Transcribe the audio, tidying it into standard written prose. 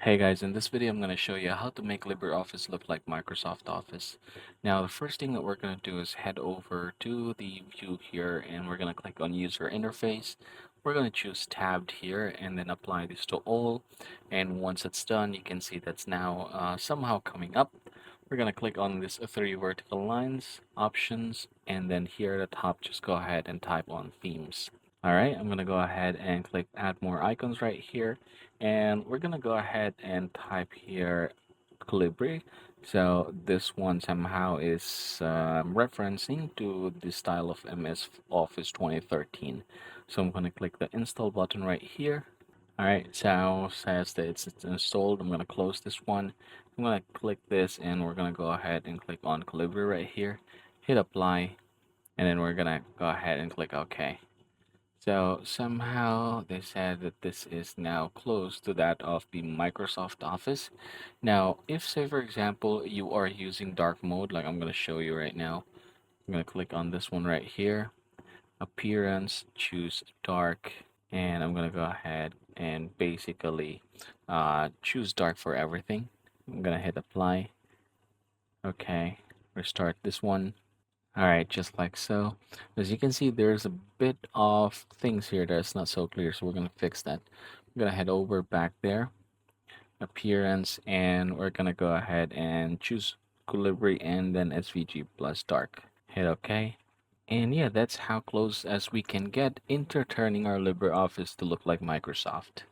Hey guys, in this video I'm going to show you how to make LibreOffice look like Microsoft Office. Now the first thing that we're going to do is head over to the view here and we're going to click on user interface. We're going to choose tabbed here and then apply this to all, and once it's done you can see that's now somehow coming up. We're going to click on this three vertical lines, options, and then here at the top just go ahead and type on themes. Alright, I'm going to go ahead and click add more icons right here, and we're going to go ahead and type here Calibri. So this one somehow is referencing to the style of MS Office 2013. So I'm going to click the install button right here. Alright, so says that it's installed. I'm going to close this one. I'm going to click this and we're going to go ahead and click on Calibri right here. Hit apply, and then we're going to go ahead and click OK. So somehow they said that this is now close to that of the Microsoft Office. Now, if say for example you are using dark mode, like I'm going to show you right now, I'm going to click on this one right here, appearance, choose dark, and I'm going to go ahead and basically choose dark for everything. I'm going to hit apply. Okay, restart this one. Alright, just like so. As you can see, there's a bit of things here that's not so clear, so we're going to fix that. I'm going to head over back there, appearance, and we're going to go ahead and choose Calibri and then SVG plus dark. Hit OK. And yeah, that's how close as we can get into turning our LibreOffice to look like Microsoft.